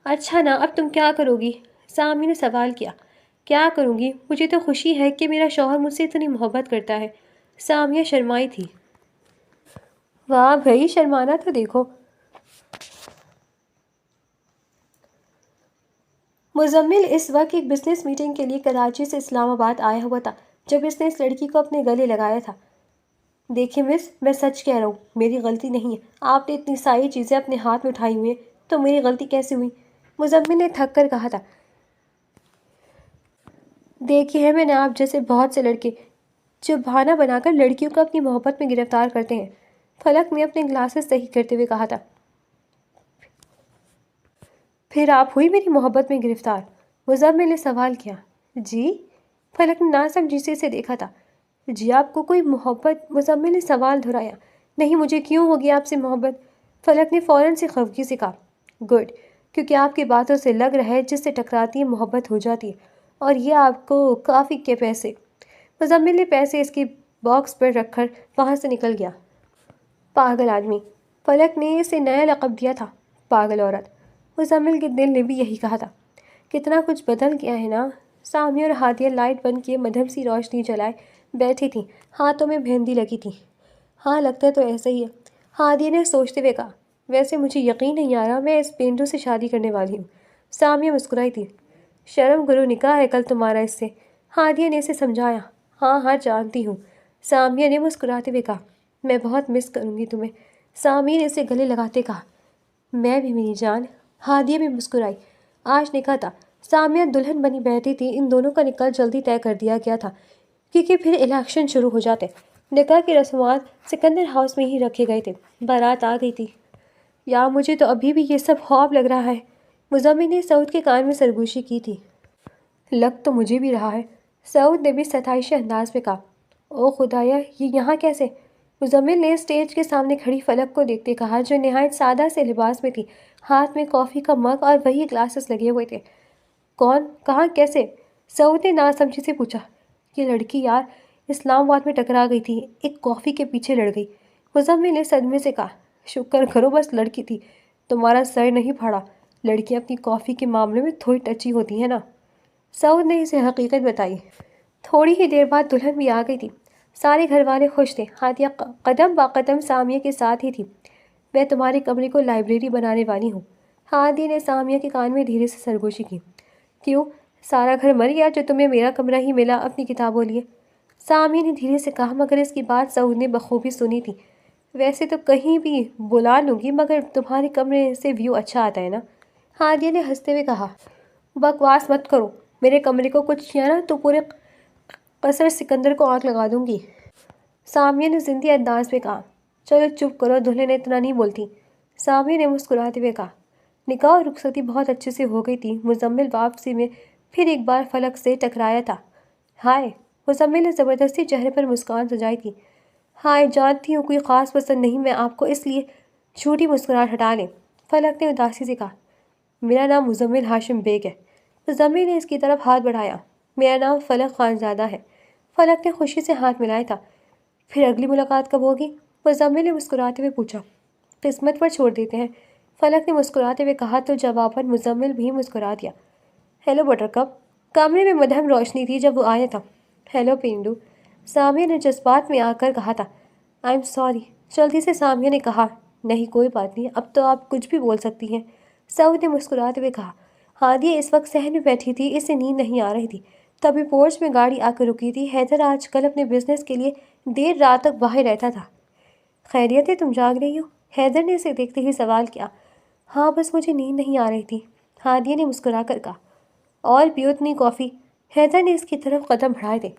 اچھا نا، اب تم کیا کرو گی؟ سامی نے سوال کیا۔ کیا کروں گی؟ مجھے تو خوشی ہے کہ میرا شوہر مجھ سے اتنی محبت کرتا ہے۔ سامیہ شرمائی تھی۔ واہ بھائی، شرمانا تو دیکھو۔ مزمل اس وقت ایک بزنس میٹنگ کے لیے کراچی سے اسلام آباد آیا ہوا تھا جب اس نے اس لڑکی کو اپنے گلے لگایا تھا۔ دیکھیں مس، میں سچ کہہ رہا ہوں، میری غلطی نہیں ہے۔ آپ نے اتنی ساری چیزیں اپنے ہاتھ میں اٹھائی ہوئی ہیں تو میری غلطی کیسے ہوئی؟ مزمل نے تھک کر کہا تھا۔ دیکھے ہیں میں نے آپ جیسے بہت سے لڑکے جو بہانہ بنا کر لڑکیوں کو اپنی محبت میں گرفتار کرتے ہیں۔ فلک نے اپنے گلاسز صحیح کرتے ہوئے کہا تھا۔ پھر آپ ہوئی میری محبت میں گرفتار؟ مزمل نے سوال کیا۔ جی؟ فلک نے ناسمجھی سے دیکھا تھا۔ جی آپ کو کوئی محبت؟ مزمل نے سوال دہرایا۔ نہیں، مجھے کیوں ہوگی آپ سے محبت؟ فلک نے فوراً سے خفگی سے کہا۔ گڈ، کیونکہ آپ کی باتوں سے لگ رہا ہے جس سے ٹکراتی ہے محبت ہو جاتی ہے، اور یہ آپ کو کافی کے پیسے۔ مزمل نے پیسے اس کی باکس پر رکھ کر وہاں سے نکل گیا۔ پاگل آدمی، فلک نے اسے نیا لقب دیا تھا، پاگل عورت۔ مزمل کے دل نے بھی یہی کہا تھا۔ کتنا کچھ بدل گیا ہے نا۔ سامیہ اور ہادیہ لائٹ بند کیے مدھم سی روشنی جلائے بیٹھی تھیں، ہاتھوں میں مہندی لگی تھی۔ ہاں لگتا ہے تو ایسا ہی ہے، ہادیہ نے سوچتے ہوئے کہا۔ ویسے مجھے یقین نہیں آ رہا میں اس پینڈو سے شادی کرنے والی ہوں۔ سامیہ مسکرائی تھی۔ شرم کرو، نکاح ہے کل تمہارا اس سے، ہادیہ نے اسے سمجھایا۔ ہاں ہاں جانتی ہوں، سامیہ نے مسکراتے ہوئے کہا۔ میں بہت مس کروں گی تمہیں، سامیہ نے اسے گلے لگاتے کہا۔ میں بھی میری جان، ہادیہ بھی مسکرائی۔ آج نکاح تھا، سامیہ دلہن بنی بیٹھی تھی۔ ان دونوں کا نکاح جلدی طے کر دیا گیا تھا کیونکہ پھر الیکشن شروع ہو جاتے۔ نکاح کی رسومات سکندر ہاؤس میں ہی رکھے گئے تھے۔ بارات آ گئی تھی۔ یا مجھے تو ابھی بھی یہ سب خواب لگ رہا ہے، مزمل نے سعود کے کان میں سرگوشی کی تھی۔ لگ تو مجھے بھی رہا ہے، سعود نے بھی ستائشی انداز میں کہا۔ او خدایا، یہ یہاں کیسے؟ مزمل نے اسٹیج کے سامنے کھڑی فلک کو دیکھتے کہا جو نہایت سادہ سے لباس میں تھی، ہاتھ میں کافی کا مگ اور وہی گلاسز لگے ہوئے تھے۔ کون؟ کہاں؟ کیسے؟ سعود نے ناسمجھی سے پوچھا۔ یہ لڑکی یار اسلام آباد میں ٹکرا گئی تھی، ایک کافی کے پیچھے لڑ گئی، مزمل نے صدمے سے کہا۔ شکر کرو بس لڑکی تھی، تمہارا سر نہیں پھاڑا۔ لڑکیاں اپنی کافی کے معاملے میں تھوڑی ٹچی ہوتی ہیں نا۔ سعود نے اسے حقیقت بتائی۔ تھوڑی ہی دیر بعد دلہن بھی آ گئی تھی، سارے گھر والے خوش تھے۔ ہادیہ قدم با قدم سامیہ کے ساتھ ہی تھی۔ میں تمہارے کمرے کو لائبریری بنانے والی ہوں، ہادیہ نے سامیہ کے کان میں دھیرے سے سرگوشی کی۔ کیوں؟ سارا گھر مر گیا جو تمہیں میرا کمرہ ہی ملا اپنی کتابوں لیے؟ سامیہ نے دھیرے سے کہا، مگر اس کی بات سعود نے بخوبی سنی تھی۔ ویسے تو کہیں بھی بلا لوں گی مگر تمہارے کمرے سے ویو اچھا آتا ہے نا، ہادیہ نے ہنستے ہوئے کہا۔ بکواس مت کرو، میرے کمرے کو کچھ کیا نا تو پورے قصر سکندر کو آگ لگا دوں گی، سامیہ نے زندی انداز میں کہا۔ چلو چپ کرو، دلہن اتنا نہیں بولتی، سامیہ نے مسکراتے ہوئے کہا۔ نکاح اور رخصتی بہت اچھے سے ہو گئی تھی۔ مزمل واپسی میں پھر ایک بار فلک سے ٹکرایا تھا۔ ہائے، مزمل نے زبردستی چہرے پر مسکان سجائی تھی۔ ہائے، جانتی ہوں کوئی خاص پسند نہیں میں آپ کو، اس لیے جھوٹی مسکراہٹ ہٹا لیں، فلک نے اداسی سے کہا۔ میرا نام مزمل ہاشم بیگ ہے، مزمل نے اس کی طرف ہاتھ بڑھایا۔ میرا نام فلک خانزادہ ہے، فلک نے خوشی سے ہاتھ ملایا تھا۔ پھر اگلی ملاقات کب ہوگی؟ مزمل نے مسکراتے ہوئے پوچھا۔ قسمت پر چھوڑ دیتے ہیں، فلک نے مسکراتے ہوئے کہا تو جواباً مزمل بھی مسکرا دیا۔ ہیلو بٹر کپ، کمرے میں مدھم روشنی تھی جب وہ آیا تھا۔ ہیلو پینڈو، سامیہ نے جذبات میں آ کر کہا تھا۔ آئی ایم سوری، جلدی سے سامیہ نے کہا۔ نہیں کوئی بات نہیں، اب تو آپ کچھ بھی بول سکتی ہیں، سعود نے مسکراتے ہوئے کہا۔ ہادیہ اس وقت صحن میں بیٹھی تھی، اسے نیند نہیں آ رہی تھی، تبھی پورچ میں گاڑی آ کر رکی تھی۔ حیدر آج کل اپنے بزنس کے لیے دیر رات تک باہر رہتا تھا۔ خیریت ہے، تم جاگ رہی ہو؟ حیدر نے اسے دیکھتے ہی سوال کیا۔ ہاں بس مجھے نیند نہیں آ رہی تھی، ہادیہ نے مسکرا کر کہا۔ اور پیو اتنی کافی، حیدر نے اس کی طرف قدم بڑھائے تھے۔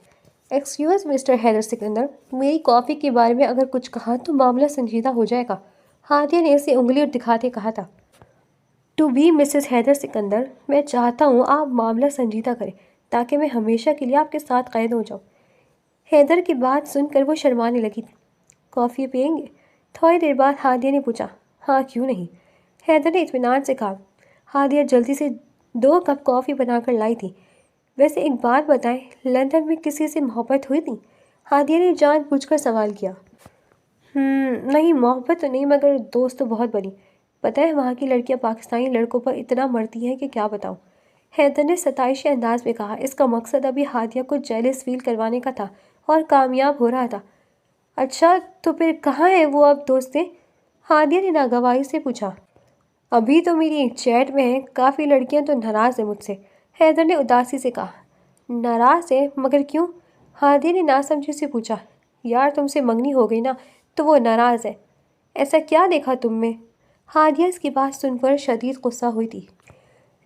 ایکسکیوز مسٹر حیدر سکندر، میری کافی کے بارے میں اگر کچھ کہا تو معاملہ سنجیدہ ہو جائے گا، ہادیہ نے اسے انگلی دکھاتے کہا تھا۔ To be Mrs Haider Sikandar, میں چاہتا ہوں آپ معاملہ سنجیدہ کریں تاکہ میں ہمیشہ کے لیے آپ کے ساتھ قید ہو جاؤں۔ حیدر کی بات سن کر وہ شرمانے لگی تھی۔ کافی پئیں گے؟ تھوڑی دیر بعد ہادیہ نے پوچھا۔ ہاں کیوں نہیں، حیدر نے اطمینان سے کہا۔ ہادیہ جلدی سے 2 کپ کافی بنا کر لائی تھی۔ ویسے ایک بات بتائیں، لندن میں کسی سے محبت ہوئی تھی؟ ہادیہ نے جان بوجھ کر سوال کیا۔ نہیں محبت تو نہیں مگر دوست تو بہت بنی، پتہ ہے وہاں کی لڑکیاں پاکستانی لڑکوں پر اتنا مرتی ہیں کہ کیا بتاؤں، حیدر نے ستائشی انداز میں کہا۔ اس کا مقصد ابھی ہادیہ کو جیلس فیل کروانے کا تھا اور کامیاب ہو رہا تھا۔ اچھا تو پھر کہاں ہیں وہ اب دوستیں؟ ہادیہ نے ناگواری سے پوچھا۔ ابھی تو میری چیٹ میں ہیں، کافی لڑکیاں تو ناراض ہیں مجھ سے، حیدر نے اداسی سے کہا۔ ناراض ہے؟ مگر کیوں؟ ہادیہ نے ناسمجھی سے پوچھا۔ یار تم سے منگنی ہو گئی نا تو وہ ناراض ہے۔ ایسا کیا دیکھا تم میں؟ ہادیہ اس کی بات سن کر شدید غصہ ہوئی تھی۔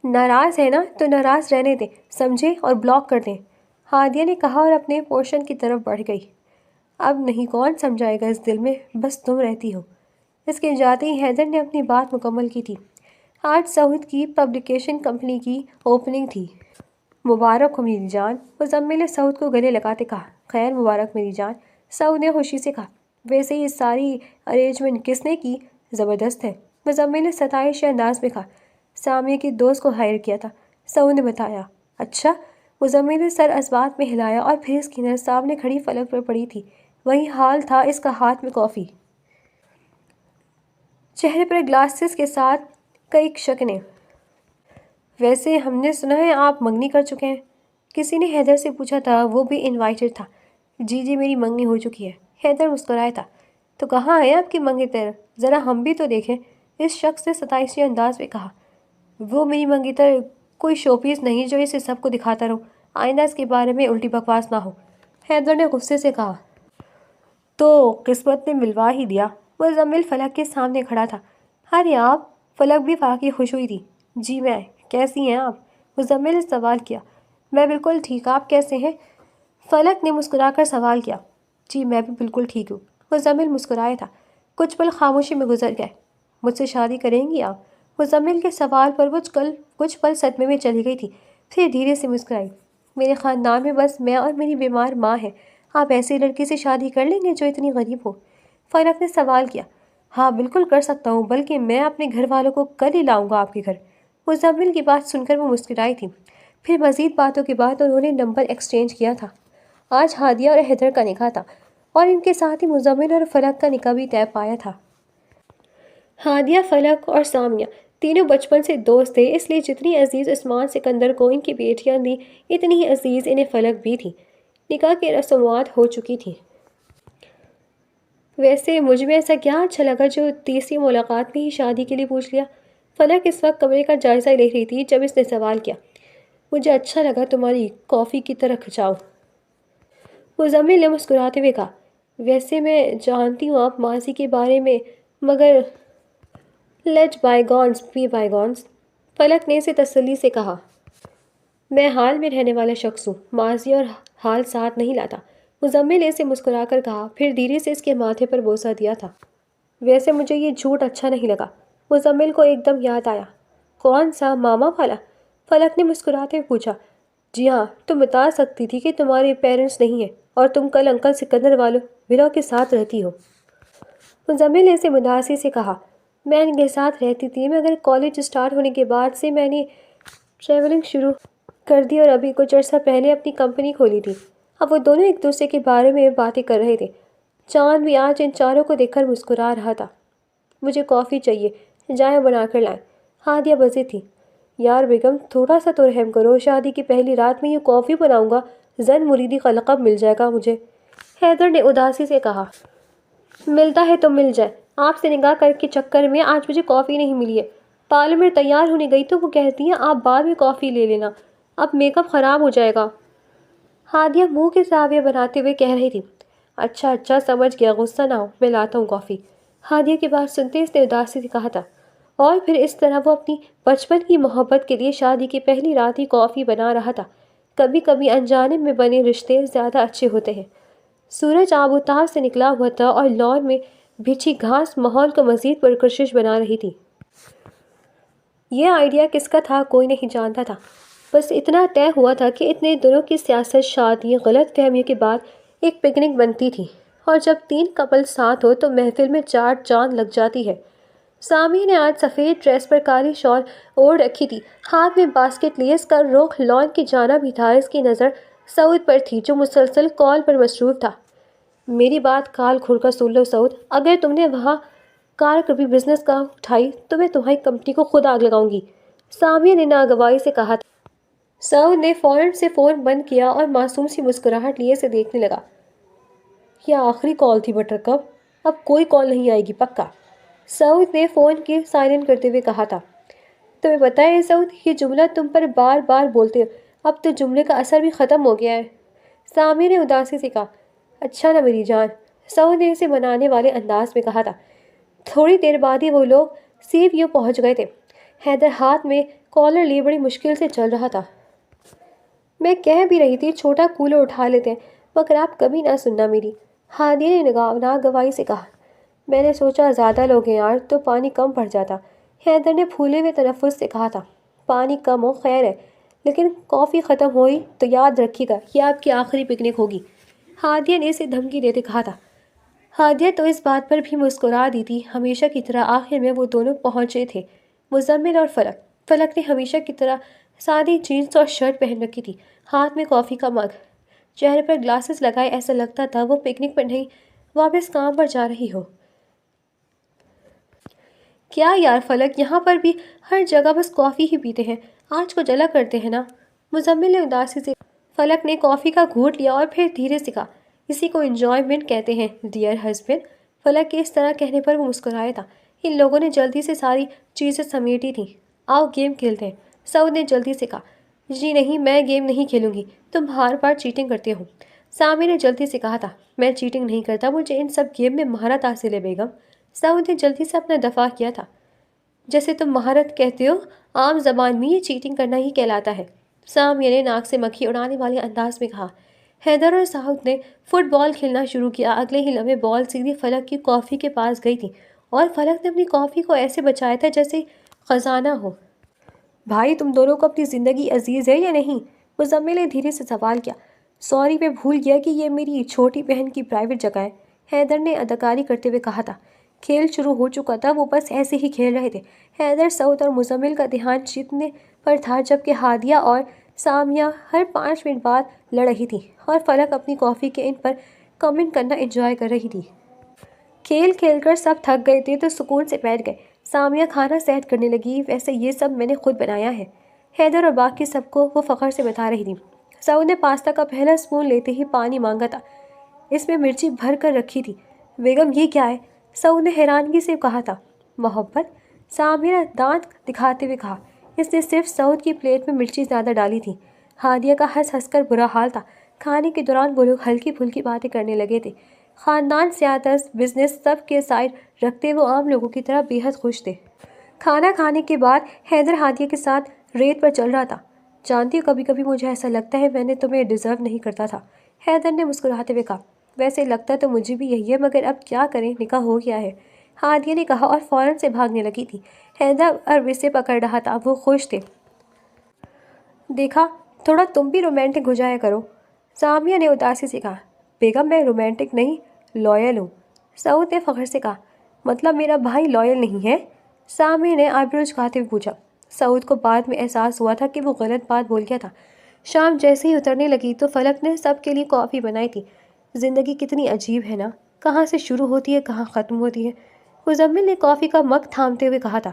ناراض ہے نا تو ناراض رہنے دیں، سمجھے، اور بلاک کر دیں، ہادیہ نے کہا اور اپنے پورشن کی طرف بڑھ گئی۔ اب نہیں کون سمجھائے گا اس دل میں، بس تم رہتی ہو۔ اس کے جاتے ہی حیدر نے اپنی بات مکمل کی تھی۔ آج سعود کی پبلیکیشن کمپنی کی اوپننگ تھی۔ مبارک ہو میری جان، مزمل نے سعود کو گلے لگاتے کہا۔ خیر مبارک میری جان، سعود نے خوشی سے کہا۔ ویسے یہ ساری ارینجمنٹ کس نے کی؟ زبردست ہے، مزمل نے ستائشی انداز میں کہا۔ سامیہ کے دوست کو ہائر کیا تھا، سعود نے بتایا۔ اچھا؟ مزمل نے سر اسبات میں ہلایا اور پھر اس کی نظر سامنے کھڑی فلک پر پڑی تھی۔ وہی حال تھا اس کا، ہاتھ میں کافی، چہرے پر گلاسز کے ساتھ کئی شکنیں۔ ویسے ہم نے سنا ہے آپ منگنی کر چکے ہیں، کسی نے حیدر سے پوچھا تھا، وہ بھی انوائٹڈ تھا۔ جی میری منگنی ہو چکی ہے، حیدر مسکرایا تھا۔ تو کہاں ہے آپ کی منگیتر؟ ذرا ہم بھی تو دیکھیں، اس شخص نے ستائشی انداز میں کہا۔ وہ میری منگیتر کوئی شو پیس نہیں جو اسے سب کو دکھاتا رہوں، آئندہ اس کے بارے میں الٹی بکواس نہ ہو، حیدر نے غصے سے کہا۔ تو قسمت نے ملوا ہی دیا، مزمل فلک کے سامنے کھڑا تھا۔ ارے آپ؟ فلک بھی واقعی خوش ہوئی تھی۔ جی میں، کیسی ہیں آپ؟ مزمل نے سوال کیا۔ میں بالکل ٹھیک، آپ کیسے ہیں؟ فلک نے مسکرا کر سوال کیا۔ جی میں بھی بالکل ٹھیک ہوں، مزمل مسکرایا تھا۔ کچھ پل خاموشی میں گزر گئے۔ مجھ سے شادی کریں گی آپ؟ مزمل کے سوال پر وہ کچھ پل صدمے میں چلی گئی تھی، پھر دھیرے سے مسکرائی۔ میرے خاندان میں بس میں اور میری بیمار ماں ہے، آپ ایسی لڑکی سے شادی کر لیں گے جو اتنی غریب ہو؟ فلک نے سوال کیا۔ ہاں بالکل کر سکتا ہوں، بلکہ میں اپنے گھر والوں کو کل ہی لاؤں گا آپ کے گھر۔ مزمل کی بات سن کر وہ مسکرائی تھی۔ پھر مزید باتوں کے بعد انہوں نے نمبر ایکسچینج کیا تھا۔ آج ہادیہ اور حیدر کا نکاح تھا اور ان کے ساتھ ہی مزمل اور فلک کا نکاح بھی طے پایا تھا۔ ہادیہ، فلک اور سامیہ تینوں بچپن سے دوست تھے، اس لیے جتنی عزیز عثمان سکندر کو ان کی بیٹیاں تھیں، اتنی ہی عزیز انہیں فلک بھی تھی۔ نکاح کی رسومات ہو چکی تھیں۔ ویسے مجھ میں ایسا کیا اچھا لگا جو تیسری ملاقات میں ہی شادی کے لیے پوچھ لیا؟ فلک اس وقت کمرے کا جائزہ لے رہی تھی جب اس نے سوال کیا۔ مجھے اچھا لگا تمہاری کافی کی طرح کھچاؤ، مزمل نے مسکراتے ہوئے کہا۔ ویسے میں جانتی ہوں آپ ماضی کے بارے میں، مگر لیٹ بائی گونز بی بائی گونز، فلک نے اسے تسلی سے کہا۔ میں حال میں رہنے والا شخص ہوں، ماضی اور حال ساتھ نہیں لاتا، مزمل نے اسے مسکرا کر کہا، پھر دھیرے سے اس کے ماتھے پر بوسہ دیا تھا۔ ویسے مجھے یہ جھوٹ اچھا نہیں لگا، مزمل کو ایک دم یاد آیا۔ کون سا، ماما والا؟ فلک نے مسکراتے ہوئے پوچھا۔ جی ہاں، تم بتا سکتی تھی کہ تمہارے پیرنٹس نہیں ہیں اور تم کل انکل سکندر والوں کے ساتھ رہتی ہو، مزمل نے اسے مداسی سے کہا۔ میں ان کے ساتھ رہتی تھی، مگر کالج سٹارٹ ہونے کے بعد سے میں نے ٹریولنگ شروع کر دی اور ابھی کچھ عرصہ پہلے اپنی کمپنی کھولی تھی۔ اب وہ دونوں ایک دوسرے کے بارے میں باتیں کر رہے تھے۔ چاند بھی آج ان چاروں کو دیکھ کر مسکرا رہا تھا۔ مجھے کافی چاہیے، جائیں بنا کر لائیں، ہادیہ بزی تھی۔ یار بیگم تھوڑا سا تو رحم کرو، شادی کی پہلی رات میں یہ کافی بناؤں گا، زن مریدی کا لقب مل جائے گا مجھے، حیدر نے اداسی سے کہا۔ ملتا ہے تو مل جائے، آپ سے نکاح کر کے چکر میں آج مجھے کافی نہیں ملی ہے۔ پارلر تیار ہونے گئی تو وہ کہتی ہیں آپ بعد میں کافی لے لینا، اب میک اپ خراب ہو جائے گا، ہادیہ منہ کے زاویے بناتے ہوئے کہہ رہی تھی۔ اچھا سمجھ گیا، غصہ نہ ہو، میں لاتا ہوں کافی، ہادیہ کی بات سنتے اس نے اداسی سے کہا تھا۔ اور پھر اس طرح وہ اپنی بچپن کی محبت کے لیے شادی کی پہلی رات ہی کافی بنا رہا تھا۔ کبھی کبھی انجانے میں بنے رشتے زیادہ اچھے ہوتے ہیں۔ سورج آب و تاب سے نکلا ہوا تھا اور لان میں بچھی گھاس ماحول کو مزید پرکشش بنا رہی تھی۔ یہ آئیڈیا کس کا تھا کوئی نہیں جانتا تھا، بس اتنا طے ہوا تھا کہ اتنے دنوں کی سیاست، شادی، غلط فہمیوں کے بعد ایک پکنک بنتی تھی، اور جب 3 کپل ساتھ ہو تو محفل میں 4 چاند لگ جاتی ہے۔ سامیہ نے آج سفید ڈریس پر کالی شال اوڑھ رکھی تھی، ہاتھ میں باسکٹ لیے اس کا رخ لان کی جانب ہی تھا۔ اس کی نظر سعود پر تھی جو مسلسل کال پر مصروف تھا۔ میری بات کال کھول کر سن لو سعود، اگر تم نے وہاں کار کبھی بزنس کا اٹھائی تو میں تمہاری کمپنی کو خود آگ لگاؤں گی، سامیہ نے ناگواری سے کہا تھا۔ سعود نے فوراً سے فون بند کیا اور معصوم سی مسکراہٹ لیے سے دیکھنے لگا۔ یہ آخری کال تھی بٹر کپ، اب کوئی کال نہیں آئے گی پکا، سعود نے فون کی سائلنٹ کرتے ہوئے کہا تھا۔ تمہیں پتہ ہے سعود، یہ جملہ تم پر بار بار بولتے ہو، اب تو جملے کا اثر بھی ختم ہو گیا ہے، سامع نے اداسی سے کہا۔ اچھا نا میری جان، سعود نے اسے منانے والے انداز میں کہا تھا۔ تھوڑی دیر بعد ہی وہ لوگ سی ویو پہنچ گئے تھے۔ حیدر ہاتھ میں کالر لیے بڑی مشکل سے چل رہا تھا۔ میں کہہ بھی رہی تھی چھوٹا کولر اٹھا لیتے ہیں، مگر آپ کبھی نہ سننا میری، ہادیہ نے ناگواری سے کہا۔ میں نے سوچا زیادہ لوگ ہیں یار تو پانی کم پڑ جاتا، حیدر نے پھولے ہوئے تنفس سے کہا تھا۔ پانی کم ہو خیر ہے، لیکن کافی ختم ہوئی تو یاد رکھیے گا یہ آپ کی آخری پکنک ہوگی، ہادیہ نے اسے دھمکی دیتے کہا تھا۔ ہادیہ تو اس بات پر بھی مسکرا دی تھی، ہمیشہ کی طرح آخر میں وہ دونوں پہنچے تھے، مزمل اور فلک۔ فلک نے ہمیشہ کی طرح سادی جینس اور شرٹ پہن رکھی تھی، ہاتھ میں کافی کا مگ، چہرے پر گلاسز لگائے ایسا لگتا تھا وہ پکنک پر نہیں واپس کام پر جا رہی ہو۔ کیا یار فلک، یہاں پر بھی ہر جگہ بس کافی ہی پیتے ہیں، آج کو جلا کرتے ہیں نا، مزمل نے اداسی سے۔ فلک نے کافی کا گھونٹ لیا اور پھر دھیرے سے کہا، اسی کو انجوائمنٹ کہتے ہیں ڈیئر ہسبینڈ۔ فلک کے اس طرح کہنے پر وہ مسکرایا تھا۔ ان لوگوں نے جلدی سے ساری چیزیں سمیٹی تھیں۔ آؤ گیم کھیلتے ہیں، سعود نے جلدی سے کہا۔ جی نہیں، میں گیم نہیں کھیلوں گی، تم ہر بار چیٹنگ کرتے ہو، سامع نے جلدی سے کہا تھا۔ میں چیٹنگ نہیں کرتا، مجھے ان سب گیم میں مہارت حاصل ہے بیگم، سعود نے جلدی سے اپنا دفاع کیا تھا۔ جیسے تم مہارت کہتے ہو، عام زبان میں یہ چیٹنگ کرنا ہی کہلاتا ہے، سامع نے ناک سے مکھی اڑانے والے انداز میں کہا۔ حیدر اور سعود نے فٹ بال کھیلنا شروع کیا۔ اگلے ہی لمحے بال سیدھی فلک کی کافی کے پاس گئی تھی اور فلک نے اپنی کافی کو ایسے بچایا تھا جیسے خزانہ ہو۔ بھائی تم دونوں کو اپنی زندگی عزیز ہے یا نہیں؟ مزمل نے دھیرے سے سوال کیا۔ سوری، میں بھول گیا کہ یہ میری چھوٹی بہن کی پرائیویٹ جگہ ہے، حیدر نے اداکاری کرتے ہوئے کہا تھا۔ کھیل شروع ہو چکا تھا، وہ بس ایسے ہی کھیل رہے تھے۔ حیدر، سعود اور مزمل کا دھیان جیتنے پر تھا، جبکہ ہادیہ اور سامیہ ہر 5 منٹ بعد لڑ رہی تھی اور فلک اپنی کافی کے ان پر کمنٹ کرنا انجوائے کر رہی تھی۔ کھیل کھیل کر سب تھک گئے تھے تو سکون سے بیٹھ گئے۔ سامیہ کھانا سیٹ کرنے لگی، ویسے یہ سب میں نے خود بنایا ہے، حیدر اور باقی سب کو وہ فخر سے بتا رہی تھی۔ سعود نے پاستا کا پہلا اسپون لیتے ہی پانی مانگا تھا، اس میں مرچی بھر کر رکھی تھی۔ بیگم یہ کیا ہے؟ سعود نے حیرانگی سے کہا تھا۔ محبت، سامیہ نے دانت دکھاتے ہوئے کہا۔ اس نے صرف سعود کی پلیٹ میں مرچی زیادہ ڈالی تھی۔ ہادیہ کا ہنس ہنس کر برا حال تھا۔ کھانے کے دوران وہ لوگ ہلکی پھلکی باتیں کرنے لگے تھے، خاندان، سیاست، بزنس، سب کے سائڈ رکھتے وہ عام لوگوں کی طرح بے حد خوش تھے۔ کھانا کھانے کے بعد حیدر ہادیہ کے ساتھ ریت پر چل رہا تھا۔ جانتی ہو کبھی کبھی مجھے ایسا لگتا ہے میں نے تمہیں ڈیزرو نہیں کرتا تھا، حیدر نے مسکراتے ہوئے کہا۔ ویسے لگتا تو مجھے بھی یہی ہے، مگر اب کیا کریں، نکاح ہو گیا ہے، ہادیہ نے کہا اور فوراً سے بھاگنے لگی تھی۔ حیدر اب اسے پکڑ رہا تھا، وہ خوش تھے۔ دیکھا، تھوڑا تم بھی رومانٹک ہو جایا کرو، سامیہ نے اداسی سے کہا۔ بیگم میں رومانٹک نہیں، لائل ہوں، سعود نے فخر سے کہا۔ مطلب میرا بھائی لائل نہیں ہے؟ سامیہ نے آئیبرو جھکاتے ہوئے پوچھا۔ سعود کو بعد میں احساس ہوا تھا کہ وہ غلط بات بول گیا تھا۔ شام جیسے ہی اترنے لگی تو فلک نے سب کے لیے کافی بنائی تھی۔ زندگی کتنی عجیب ہے نا، کہاں سے شروع ہوتی ہے کہاں ختم ہوتی ہے، مزمل نے کافی کا مگ تھامتے ہوئے کہا تھا۔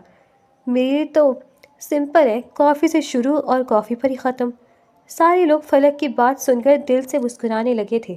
میری تو سمپل ہے، کافی سے شروع اور کافی پر ہی ختم، سارے لوگ فلک کی بات سن کر دل سے مسکرانے لگے تھے۔